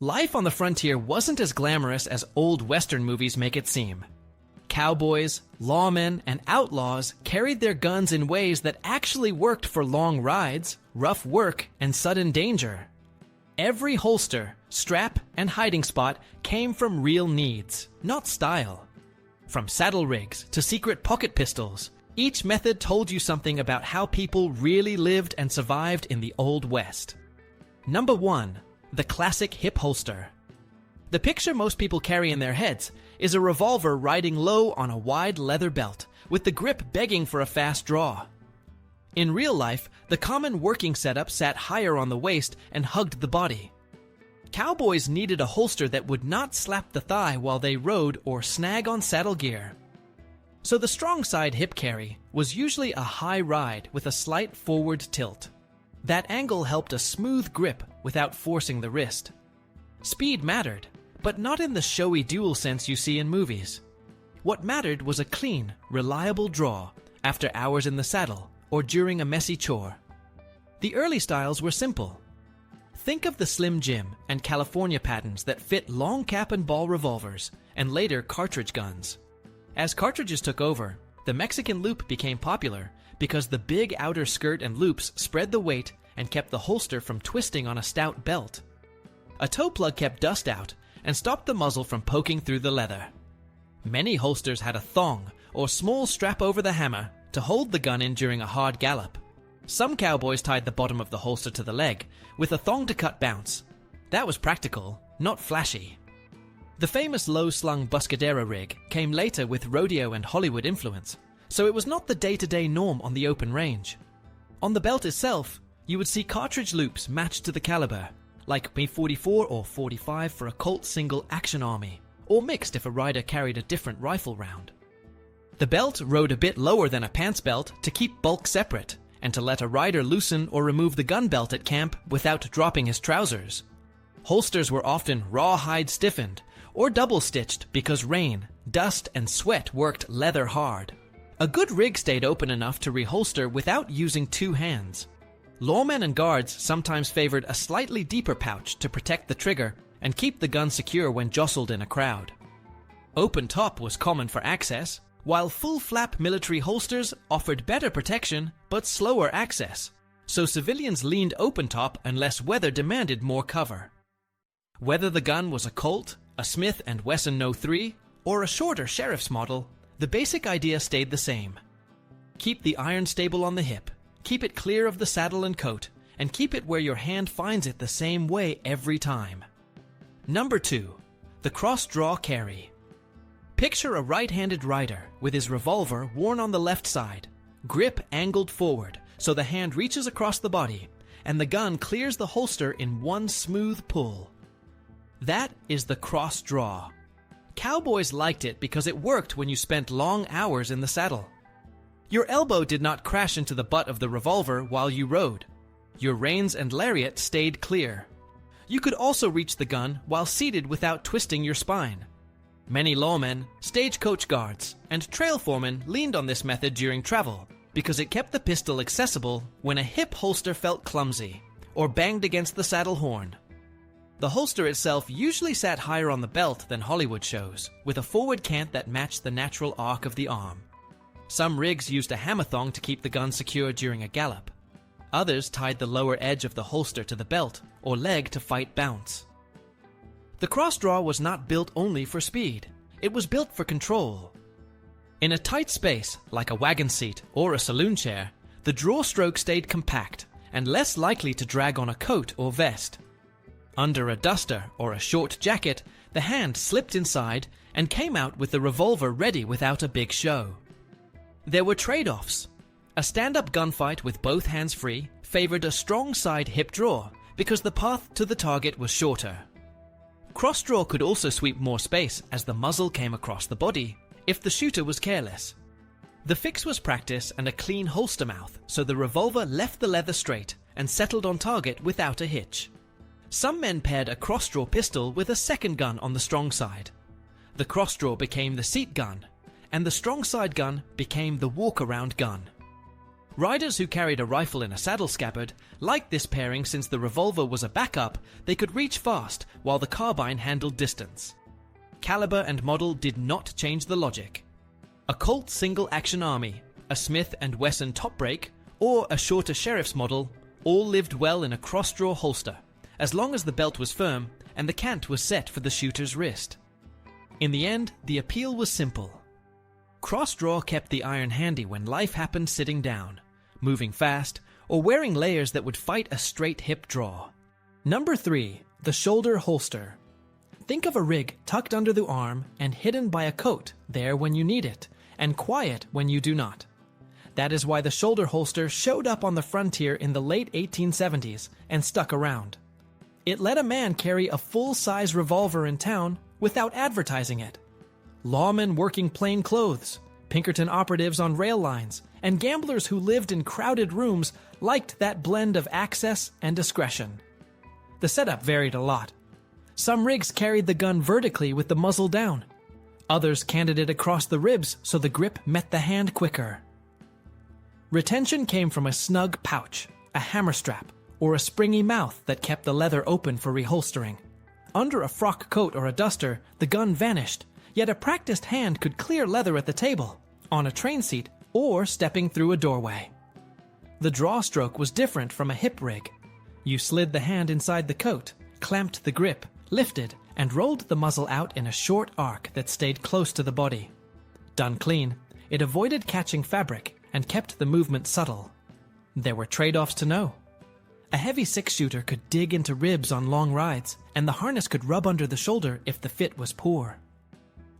Life on the frontier wasn't as glamorous as old Western movies make it seem. Cowboys, lawmen, and outlaws carried their guns in ways that actually worked for long rides, rough work, and sudden danger. Every holster, strap, and hiding spot came from real needs, not style. From saddle rigs to secret pocket pistols, each method told you something about how people really lived and survived in the Old West. Number 1. The classic hip holster. The picture most people carry in their heads is a revolver riding low on a wide leather belt, with the grip begging for a fast draw. In real life, the common working setup sat higher on the waist and hugged the body. Cowboys needed a holster that would not slap the thigh while they rode or snag on saddle gear. So the strong side hip carry was usually a high ride with a slight forward tilt. That angle helped a smooth grip without forcing the wrist. Speed mattered, but not in the showy dual sense you see in movies. What mattered was a clean, reliable draw after hours in the saddle or during a messy chore. The early styles were simple. Think of the Slim Jim and California patterns that fit long cap and ball revolvers and later cartridge guns. As cartridges took over, the Mexican loop became popular because the big outer skirt and loops spread the weight and kept the holster from twisting on a stout belt. A toe plug kept dust out and stopped the muzzle from poking through the leather. Many holsters had a thong or small strap over the hammer to hold the gun in during a hard gallop. Some cowboys tied the bottom of the holster to the leg with a thong to cut bounce. That was practical, not flashy. The famous low-slung Buscadera rig came later with rodeo and Hollywood influence, so it was not the day-to-day norm on the open range. On the belt itself, you would see cartridge loops matched to the caliber, like .44 or .45 for a Colt Single Action Army, or mixed if a rider carried a different rifle round. The belt rode a bit lower than a pants belt to keep bulk separate, and to let a rider loosen or remove the gun belt at camp without dropping his trousers. Holsters were often rawhide stiffened, or double-stitched because rain, dust, and sweat worked leather hard. A good rig stayed open enough to reholster without using two hands. Lawmen and guards sometimes favored a slightly deeper pouch to protect the trigger and keep the gun secure when jostled in a crowd. Open top was common for access, while full-flap military holsters offered better protection but slower access, so civilians leaned open top unless weather demanded more cover. Whether the gun was a Colt, a Smith & Wesson No.3, or a shorter sheriff's model, the basic idea stayed the same. Keep the iron stable on the hip, keep it clear of the saddle and coat, and keep it where your hand finds it the same way every time. Number 2. The crossdraw carry. Picture a right-handed rider with his revolver worn on the left side, grip angled forward so the hand reaches across the body, and the gun clears the holster in one smooth pull. That is the crossdraw. Cowboys liked it because it worked when you spent long hours in the saddle. Your elbow did not crash into the butt of the revolver while you rode. Your reins and lariat stayed clear. You could also reach the gun while seated without twisting your spine. Many lawmen, stagecoach guards, and trail foremen leaned on this method during travel because it kept the pistol accessible when a hip holster felt clumsy or banged against the saddle horn. The holster itself usually sat higher on the belt than Hollywood shows, with a forward cant that matched the natural arc of the arm. Some rigs used a hammer thong to keep the gun secure during a gallop. Others tied the lower edge of the holster to the belt or leg to fight bounce. The crossdraw was not built only for speed. It was built for control. In a tight space, like a wagon seat or a saloon chair, the draw stroke stayed compact and less likely to drag on a coat or vest. Under a duster or a short jacket, the hand slipped inside and came out with the revolver ready without a big show. There were trade-offs. A stand-up gunfight with both hands free favored a strong side hip draw because the path to the target was shorter. Crossdraw could also sweep more space as the muzzle came across the body if the shooter was careless. The fix was practice and a clean holster mouth, so the revolver left the leather straight and settled on target without a hitch. Some men paired a crossdraw pistol with a second gun on the strong side. The crossdraw became the seat gun, and the strong side gun became the walk-around gun. Riders who carried a rifle in a saddle scabbard liked this pairing since the revolver was a backup. They could reach fast while the carbine handled distance. Caliber and model did not change the logic. A Colt Single Action Army, a Smith & Wesson top break, or a shorter sheriff's model all lived well in a crossdraw holster, as long as the belt was firm and the cant was set for the shooter's wrist. In the end, the appeal was simple. Crossdraw kept the iron handy when life happened sitting down, moving fast, or wearing layers that would fight a straight hip draw. Number 3. The shoulder holster. Think of a rig tucked under the arm and hidden by a coat, there when you need it, and quiet when you do not. That is why the shoulder holster showed up on the frontier in the late 1870s and stuck around. It let a man carry a full-size revolver in town without advertising it. Lawmen working plain clothes, Pinkerton operatives on rail lines, and gamblers who lived in crowded rooms liked that blend of access and discretion. The setup varied a lot. Some rigs carried the gun vertically with the muzzle down. Others canted it across the ribs so the grip met the hand quicker. Retention came from a snug pouch, a hammer strap, or a springy mouth that kept the leather open for reholstering. Under a frock coat or a duster, the gun vanished, yet a practiced hand could clear leather at the table, on a train seat, or stepping through a doorway. The draw stroke was different from a hip rig. You slid the hand inside the coat, clamped the grip, lifted, and rolled the muzzle out in a short arc that stayed close to the body. Done clean, it avoided catching fabric and kept the movement subtle. There were trade-offs to know. A heavy six-shooter could dig into ribs on long rides, and the harness could rub under the shoulder if the fit was poor.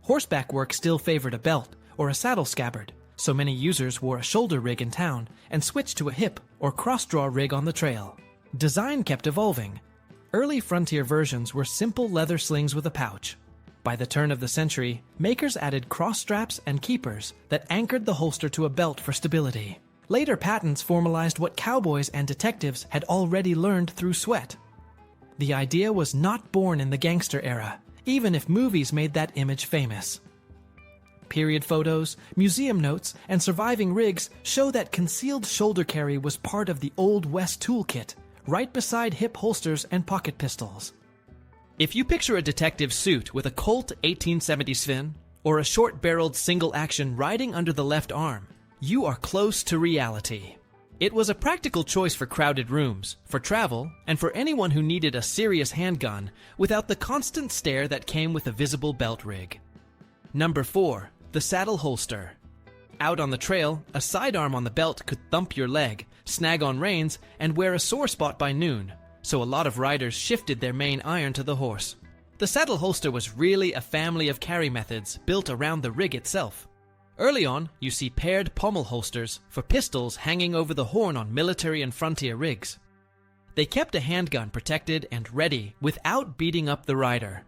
Horseback work still favored a belt or a saddle scabbard, so many users wore a shoulder rig in town and switched to a hip or cross-draw rig on the trail. Design kept evolving. Early frontier versions were simple leather slings with a pouch. By the turn of the century, makers added cross straps and keepers that anchored the holster to a belt for stability. Later patents formalized what cowboys and detectives had already learned through sweat. The idea was not born in the gangster era, even if movies made that image famous. Period photos, museum notes, and surviving rigs show that concealed shoulder carry was part of the Old West toolkit, right beside hip holsters and pocket pistols. If you picture a detective's suit with a Colt 1870 Sven or a short-barreled single-action riding under the left arm, you are close to reality. It was a practical choice for crowded rooms, for travel, and for anyone who needed a serious handgun without the constant stare that came with a visible belt rig. Number 4. The saddle holster. Out on the trail, a sidearm on the belt could thump your leg, snag on reins, and wear a sore spot by noon, so a lot of riders shifted their main iron to the horse. The saddle holster was really a family of carry methods built around the rig itself. Early on, you see paired pommel holsters for pistols hanging over the horn on military and frontier rigs. They kept a handgun protected and ready without beating up the rider.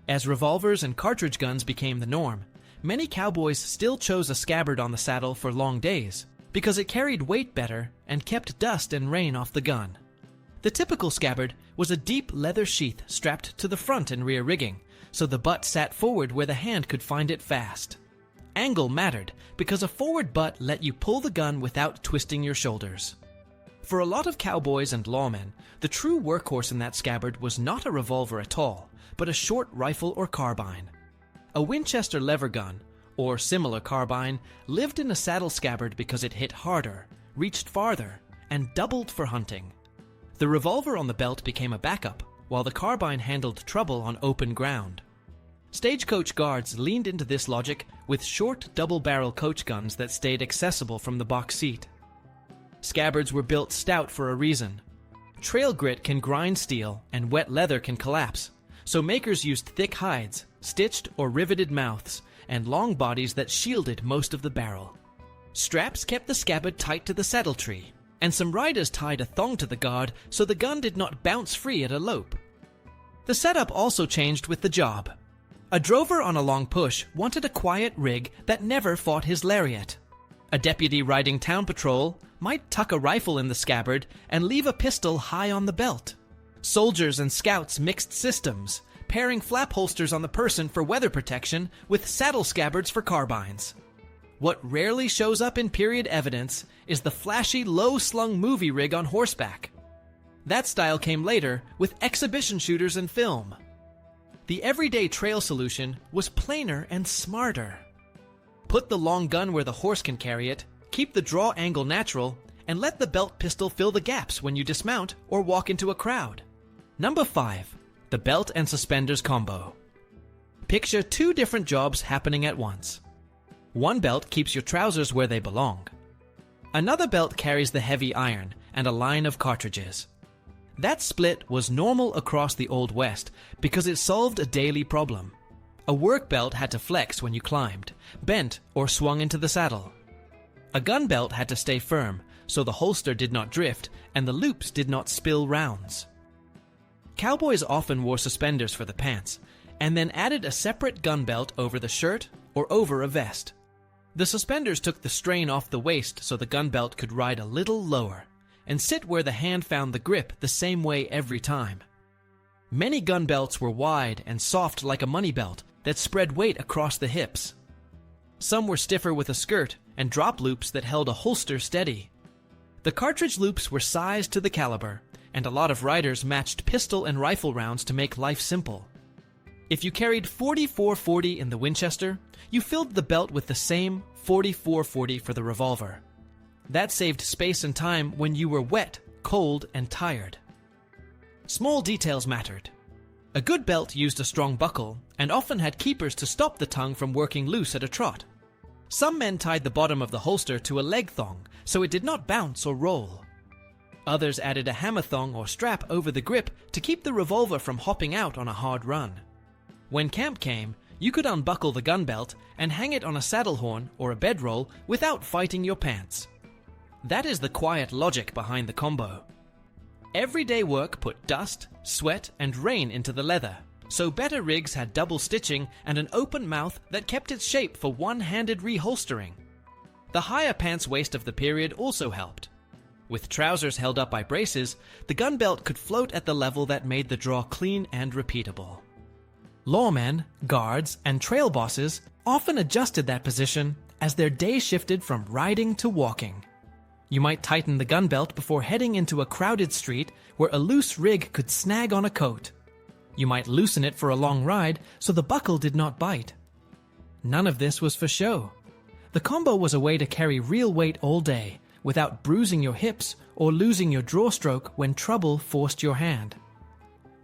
As revolvers and cartridge guns became the norm, many cowboys still chose a scabbard on the saddle for long days because it carried weight better and kept dust and rain off the gun. The typical scabbard was a deep leather sheath strapped to the front and rear rigging, so the butt sat forward where the hand could find it fast. Angle mattered because a forward butt let you pull the gun without twisting your shoulders. For a lot of cowboys and lawmen, the true workhorse in that scabbard was not a revolver at all, but a short rifle or carbine. A Winchester lever gun, or similar carbine, lived in a saddle scabbard because it hit harder, reached farther, and doubled for hunting. The revolver on the belt became a backup, while the carbine handled trouble on open ground. Stagecoach guards leaned into this logic with short double-barrel coach guns that stayed accessible from the box seat. Scabbards were built stout for a reason. Trail grit can grind steel and wet leather can collapse, so makers used thick hides, stitched or riveted mouths, and long bodies that shielded most of the barrel. Straps kept the scabbard tight to the saddle tree, and some riders tied a thong to the guard so the gun did not bounce free at a lope. The setup also changed with the job. A drover on a long push wanted a quiet rig that never fought his lariat. A deputy riding town patrol might tuck a rifle in the scabbard and leave a pistol high on the belt. Soldiers and scouts mixed systems, pairing flap holsters on the person for weather protection with saddle scabbards for carbines. What rarely shows up in period evidence is the flashy, low-slung movie rig on horseback. That style came later with exhibition shooters and film. The everyday trail solution was plainer and smarter. Put the long gun where the horse can carry it, keep the draw angle natural, and let the belt pistol fill the gaps when you dismount or walk into a crowd. Number 5. The belt and suspenders combo. Picture two different jobs happening at once. One belt keeps your trousers where they belong. Another belt carries the heavy iron and a line of cartridges. That split was normal across the Old West because it solved a daily problem. A work belt had to flex when you climbed, bent, or swung into the saddle. A gun belt had to stay firm so the holster did not drift and the loops did not spill rounds. Cowboys often wore suspenders for the pants and then added a separate gun belt over the shirt or over a vest. The suspenders took the strain off the waist so the gun belt could ride a little lower and sit where the hand found the grip the same way every time. Many gun belts were wide and soft like a money belt that spread weight across the hips. Some were stiffer with a skirt and drop loops that held a holster steady. The cartridge loops were sized to the caliber, and a lot of riders matched pistol and rifle rounds to make life simple. If you carried .44-40 in the Winchester, you filled the belt with the same .44-40 for the revolver. That saved space and time when you were wet, cold, and tired. Small details mattered. A good belt used a strong buckle and often had keepers to stop the tongue from working loose at a trot. Some men tied the bottom of the holster to a leg thong so it did not bounce or roll. Others added a hammer thong or strap over the grip to keep the revolver from hopping out on a hard run. When camp came, you could unbuckle the gun belt and hang it on a saddle horn or a bedroll without fighting your pants. That is the quiet logic behind the combo. Everyday work put dust, sweat, and rain into the leather, so better rigs had double stitching and an open mouth that kept its shape for one-handed reholstering. The higher pants waist of the period also helped. With trousers held up by braces, the gun belt could float at the level that made the draw clean and repeatable. Lawmen, guards, and trail bosses often adjusted that position as their day shifted from riding to walking. You might tighten the gun belt before heading into a crowded street where a loose rig could snag on a coat. You might loosen it for a long ride so the buckle did not bite. None of this was for show. The combo was a way to carry real weight all day without bruising your hips or losing your draw stroke when trouble forced your hand.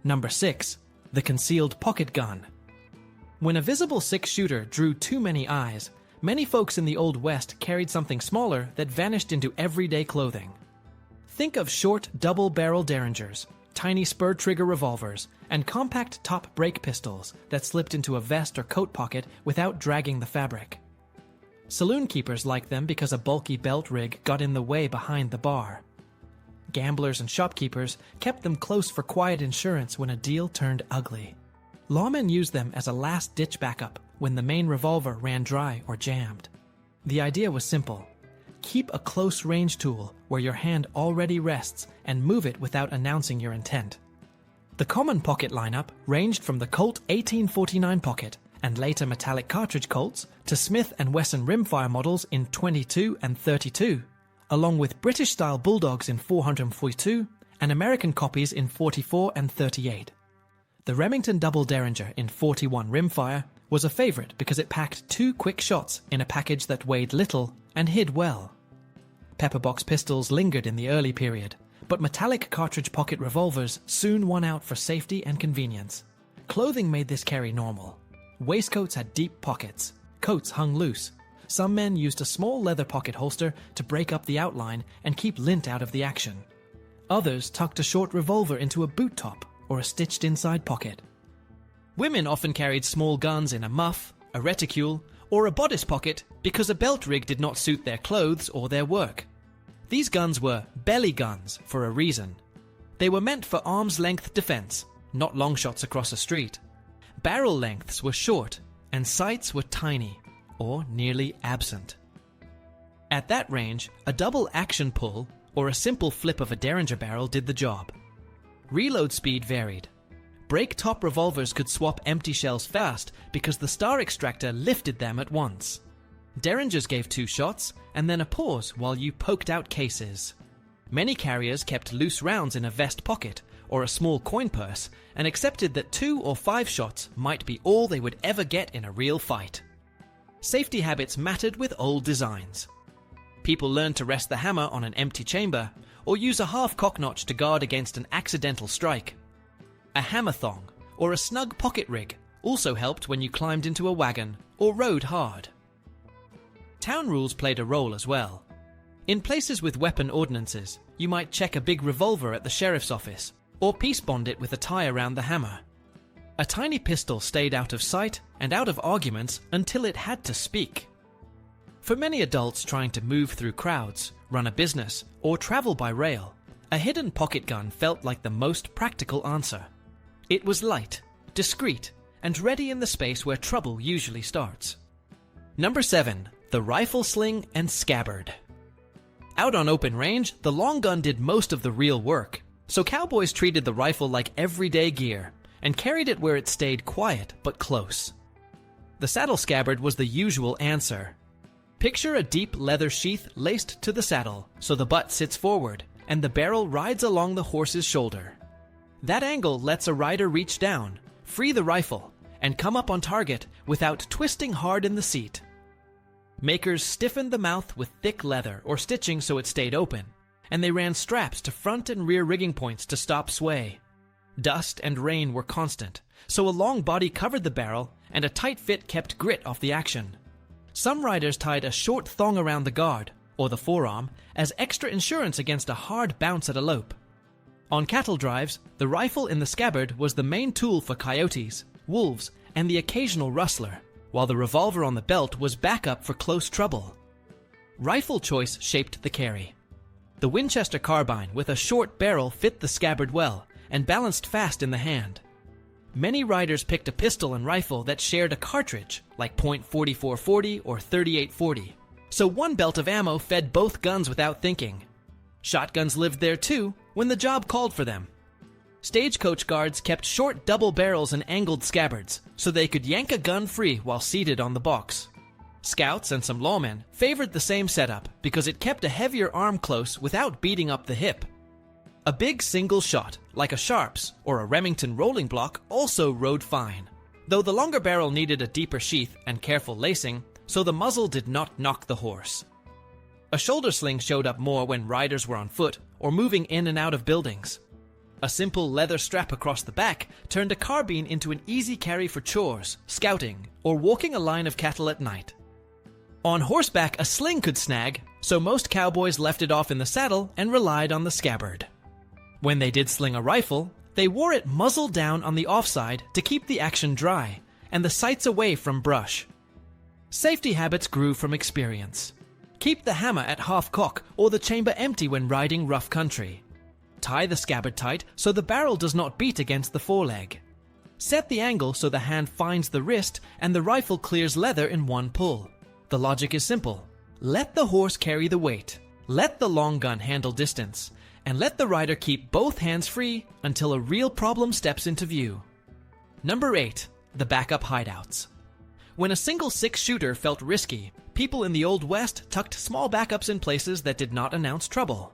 Number 6. The concealed pocket gun. When a visible six-shooter drew too many eyes, many folks in the Old West carried something smaller that vanished into everyday clothing. Think of short double-barrel derringers, tiny spur-trigger revolvers, and compact top brake pistols that slipped into a vest or coat pocket without dragging the fabric. Saloon keepers liked them because a bulky belt rig got in the way behind the bar. Gamblers and shopkeepers kept them close for quiet insurance when a deal turned ugly. Lawmen used them as a last-ditch backup when the main revolver ran dry or jammed. The idea was simple. Keep a close-range tool where your hand already rests and move it without announcing your intent. The common pocket lineup ranged from the Colt 1849 pocket and later metallic cartridge Colts to Smith & Wesson rimfire models in 22 and 32, along with British-style bulldogs in 442 and American copies in 44 and 38. The Remington Double Derringer in 41 rimfire was a favorite because it packed 2 quick shots in a package that weighed little and hid well. Pepperbox pistols lingered in the early period, but metallic cartridge pocket revolvers soon won out for safety and convenience. Clothing made this carry normal. Waistcoats had deep pockets. Coats hung loose. Some men used a small leather pocket holster to break up the outline and keep lint out of the action. Others tucked a short revolver into a boot top or a stitched inside pocket. Women often carried small guns in a muff, a reticule, or a bodice pocket because a belt rig did not suit their clothes or their work. These guns were belly guns for a reason. They were meant for arm's-length defense, not long shots across a street. Barrel lengths were short, and sights were tiny, or nearly absent. At that range, a double action pull or a simple flip of a Derringer barrel did the job. Reload speed varied. Break-top revolvers could swap empty shells fast because the star extractor lifted them at once. Derringers gave 2 shots and then a pause while you poked out cases. Many carriers kept loose rounds in a vest pocket or a small coin purse and accepted that 2 or 5 shots might be all they would ever get in a real fight. Safety habits mattered with old designs. People learned to rest the hammer on an empty chamber or use a half cock notch to guard against an accidental strike. A hammer thong or a snug pocket rig also helped when you climbed into a wagon or rode hard. Town rules played a role as well. In places with weapon ordinances, you might check a big revolver at the sheriff's office or peace bond it with a tie around the hammer. A tiny pistol stayed out of sight and out of arguments until it had to speak. For many adults trying to move through crowds, run a business, or travel by rail, a hidden pocket gun felt like the most practical answer. It was light, discreet, and ready in the space where trouble usually starts. Number 7. The rifle sling and scabbard. Out on open range, the long gun did most of the real work, so cowboys treated the rifle like everyday gear and carried it where it stayed quiet but close. The saddle scabbard was the usual answer. Picture a deep leather sheath laced to the saddle so the butt sits forward and the barrel rides along the horse's shoulder. That angle lets a rider reach down, free the rifle, and come up on target without twisting hard in the seat. Makers stiffened the mouth with thick leather or stitching so it stayed open, and they ran straps to front and rear rigging points to stop sway. Dust and rain were constant, so a long body covered the barrel and a tight fit kept grit off the action. Some riders tied a short thong around the guard, or the forearm, as extra insurance against a hard bounce at a lope. On cattle drives, the rifle in the scabbard was the main tool for coyotes, wolves, and the occasional rustler, while the revolver on the belt was backup for close trouble. Rifle choice shaped the carry. The Winchester carbine with a short barrel fit the scabbard well and balanced fast in the hand. Many riders picked a pistol and rifle that shared a cartridge, like .4440 or .3840, so one belt of ammo fed both guns without thinking. Shotguns lived there too when the job called for them. Stagecoach guards kept short double barrels and angled scabbards so they could yank a gun free while seated on the box. Scouts and some lawmen favored the same setup because it kept a heavier arm close without beating up the hip. A big single shot, like a Sharps or a Remington rolling block, also rode fine, though the longer barrel needed a deeper sheath and careful lacing, so the muzzle did not knock the horse. A shoulder sling showed up more when riders were on foot or moving in and out of buildings. A simple leather strap across the back turned a carbine into an easy carry for chores, scouting, or walking a line of cattle at night. On horseback, a sling could snag, so most cowboys left it off in the saddle and relied on the scabbard. When they did sling a rifle, they wore it muzzle down on the offside to keep the action dry and the sights away from brush. Safety habits grew from experience. Keep the hammer at half cock or the chamber empty when riding rough country. Tie the scabbard tight so the barrel does not beat against the foreleg. Set the angle so the hand finds the wrist and the rifle clears leather in one pull. The logic is simple. Let the horse carry the weight. Let the long gun handle distance. And let the rider keep both hands free until a real problem steps into view. Number 8. The backup hideouts. When a single 6-shooter felt risky, people in the Old West tucked small backups in places that did not announce trouble.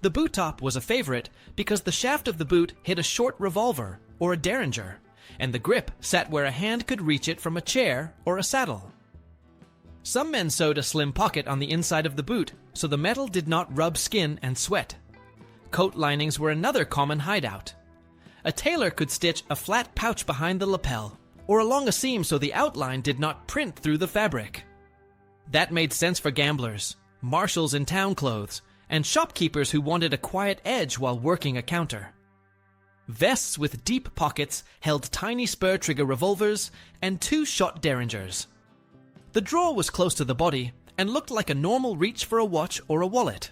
The boot top was a favorite because the shaft of the boot hit a short revolver or a derringer, and the grip sat where a hand could reach it from a chair or a saddle. Some men sewed a slim pocket on the inside of the boot so the metal did not rub skin and sweat. Coat linings were another common hideout. A tailor could stitch a flat pouch behind the lapel or along a seam so the outline did not print through the fabric. That made sense for gamblers, marshals in town clothes, and shopkeepers who wanted a quiet edge while working a counter. Vests with deep pockets held tiny spur trigger revolvers and 2-shot derringers. The drawer was close to the body and looked like a normal reach for a watch or a wallet.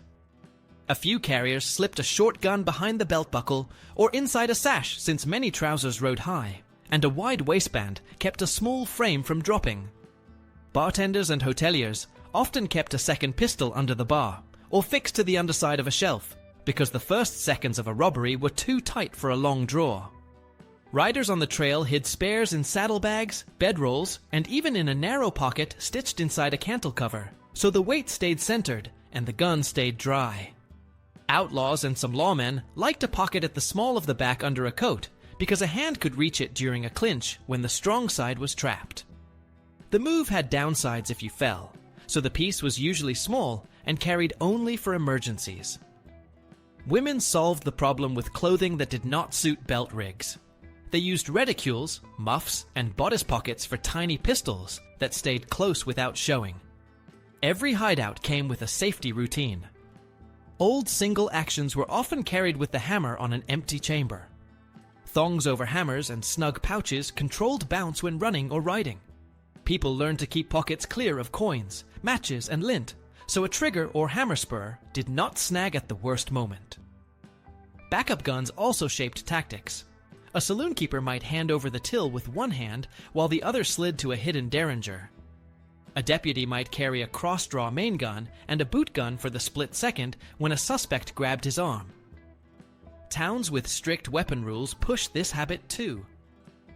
A few carriers slipped a short gun behind the belt buckle or inside a sash since many trousers rode high, and a wide waistband kept a small frame from dropping. Bartenders and hoteliers often kept a second pistol under the bar or fixed to the underside of a shelf because the first seconds of a robbery were too tight for a long draw. Riders on the trail hid spares in saddlebags, bedrolls, and even in a narrow pocket stitched inside a cantle cover, so the weight stayed centered and the gun stayed dry. Outlaws and some lawmen liked to pocket at the small of the back under a coat, because a hand could reach it during a clinch when the strong side was trapped. The move had downsides if you fell, so the piece was usually small and carried only for emergencies. Women solved the problem with clothing that did not suit belt rigs. They used reticules, muffs, and bodice pockets for tiny pistols that stayed close without showing. Every hideout came with a safety routine. Old single actions were often carried with the hammer on an empty chamber. Thongs over hammers and snug pouches controlled bounce when running or riding. People learned to keep pockets clear of coins, matches, and lint, so a trigger or hammer spur did not snag at the worst moment. Backup guns also shaped tactics. A saloon keeper might hand over the till with one hand while the other slid to a hidden derringer. A deputy might carry a crossdraw main gun and a boot gun for the split second when a suspect grabbed his arm. Towns with strict weapon rules pushed this habit too.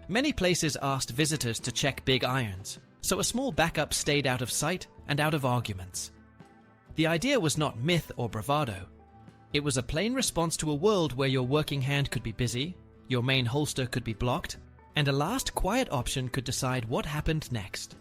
Many places asked visitors to check big irons, so a small backup stayed out of sight and out of arguments. The idea was not myth or bravado. It was a plain response to a world where your working hand could be busy, your main holster could be blocked, and a last quiet option could decide what happened next.